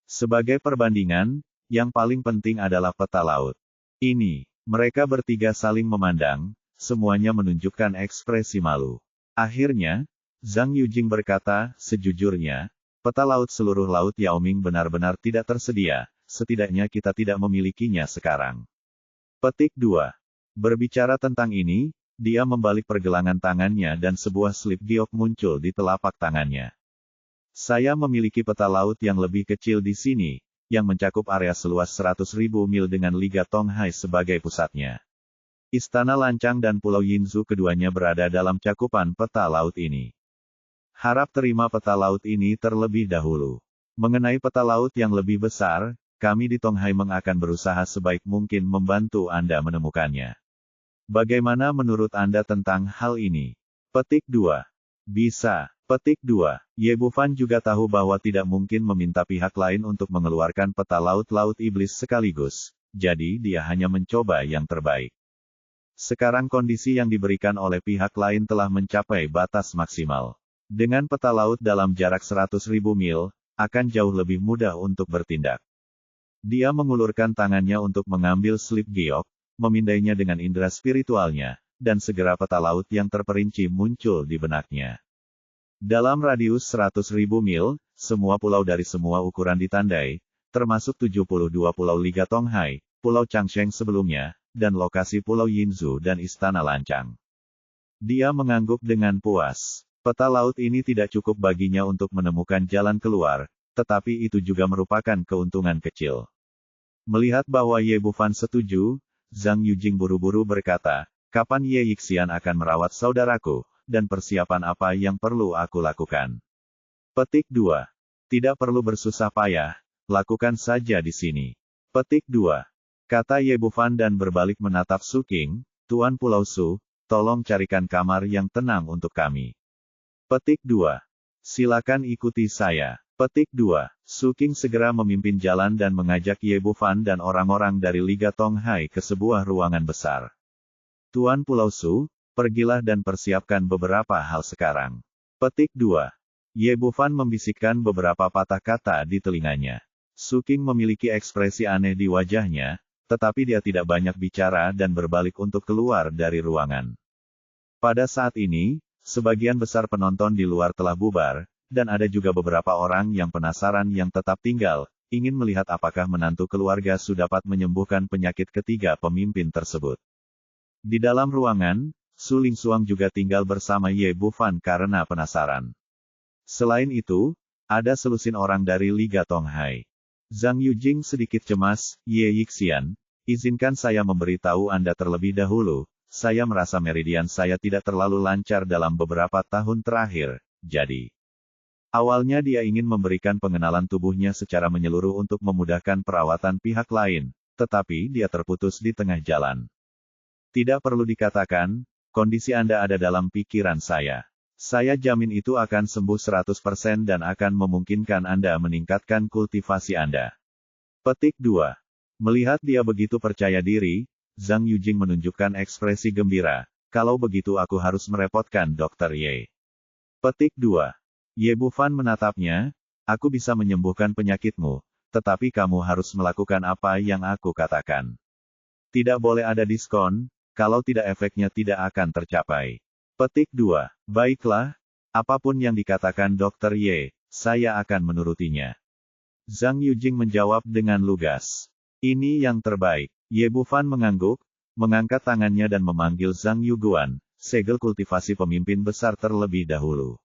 Sebagai perbandingan, yang paling penting adalah peta laut. Ini, mereka bertiga saling memandang, semuanya menunjukkan ekspresi malu. Akhirnya, Zhang Yujing berkata, sejujurnya, Peta laut seluruh laut Yaoming benar-benar tidak tersedia, setidaknya kita tidak memilikinya sekarang. Petik 2. Berbicara tentang ini, dia membalik pergelangan tangannya dan sebuah slip giok muncul di telapak tangannya. Saya memiliki peta laut yang lebih kecil di sini, yang mencakup area seluas 100.000 mil dengan Liga Tonghai sebagai pusatnya. Istana Lancang dan Pulau Yinzu keduanya berada dalam cakupan peta laut ini. Harap terima peta laut ini terlebih dahulu. Mengenai peta laut yang lebih besar, kami di Tonghaimeng akan berusaha sebaik mungkin membantu Anda menemukannya. Bagaimana menurut Anda tentang hal ini? Petik 2. Bisa. Petik 2. Ye Bufan juga tahu bahwa tidak mungkin meminta pihak lain untuk mengeluarkan peta laut-laut iblis sekaligus, jadi dia hanya mencoba yang terbaik. Sekarang kondisi yang diberikan oleh pihak lain telah mencapai batas maksimal. Dengan peta laut dalam jarak 100.000 mil, akan jauh lebih mudah untuk bertindak. Dia mengulurkan tangannya untuk mengambil slip giok, memindainya dengan indera spiritualnya, dan segera peta laut yang terperinci muncul di benaknya. Dalam radius 100.000 mil, semua pulau dari semua ukuran ditandai, termasuk 72 pulau Liga Tonghai, Pulau Changsheng sebelumnya, dan lokasi Pulau Yinzu dan Istana Lancang. Dia mengangguk dengan puas. Peta laut ini tidak cukup baginya untuk menemukan jalan keluar, tetapi itu juga merupakan keuntungan kecil. Melihat bahwa Ye Bufan setuju, Zhang Yujing buru-buru berkata, "Kapan Ye Yixian akan merawat saudaraku, dan persiapan apa yang perlu aku lakukan?" Petik 2. Tidak perlu bersusah payah, lakukan saja di sini. Petik 2. Kata Ye Bufan dan berbalik menatap Su King, "Tuan Pulau Su, tolong carikan kamar yang tenang untuk kami." Petik 2. Silakan ikuti saya. Petik 2. Su King segera memimpin jalan dan mengajak Ye Bufan dan orang-orang dari Liga Tonghai ke sebuah ruangan besar. Tuan Pulau Su, pergilah dan persiapkan beberapa hal sekarang. Petik 2. Ye Bufan membisikkan beberapa patah kata di telinganya. Su King memiliki ekspresi aneh di wajahnya, tetapi dia tidak banyak bicara dan berbalik untuk keluar dari ruangan. Pada saat ini, sebagian besar penonton di luar telah bubar, dan ada juga beberapa orang yang penasaran yang tetap tinggal, ingin melihat apakah menantu keluarga Su dapat menyembuhkan penyakit ketiga pemimpin tersebut. Di dalam ruangan, Su Lingsuang juga tinggal bersama Ye Bufan karena penasaran. Selain itu, ada selusin orang dari Liga Tonghai. Zhang Yujing sedikit cemas, "Ye Yixian, izinkan saya memberitahu Anda terlebih dahulu. Saya merasa meridian saya tidak terlalu lancar dalam beberapa tahun terakhir, jadi awalnya dia ingin memberikan pengenalan tubuhnya secara menyeluruh untuk memudahkan perawatan pihak lain, tetapi dia terputus di tengah jalan. Tidak perlu dikatakan, kondisi Anda ada dalam pikiran saya. Saya jamin itu akan sembuh 100% dan akan memungkinkan Anda meningkatkan kultivasi Anda." Petik 2. Melihat dia begitu percaya diri, Zhang Yujing menunjukkan ekspresi gembira. "Kalau begitu aku harus merepotkan Dr. Ye." Petik 2. Ye Bufan menatapnya, "Aku bisa menyembuhkan penyakitmu, tetapi kamu harus melakukan apa yang aku katakan. Tidak boleh ada diskon, kalau tidak efeknya tidak akan tercapai." Petik 2. "Baiklah, apapun yang dikatakan Dr. Ye, saya akan menurutinya." Zhang Yujing menjawab dengan lugas. "Ini yang terbaik." Ye Bufan mengangguk, mengangkat tangannya dan memanggil Zhang Yuguan, segel kultivasi pemimpin besar terlebih dahulu.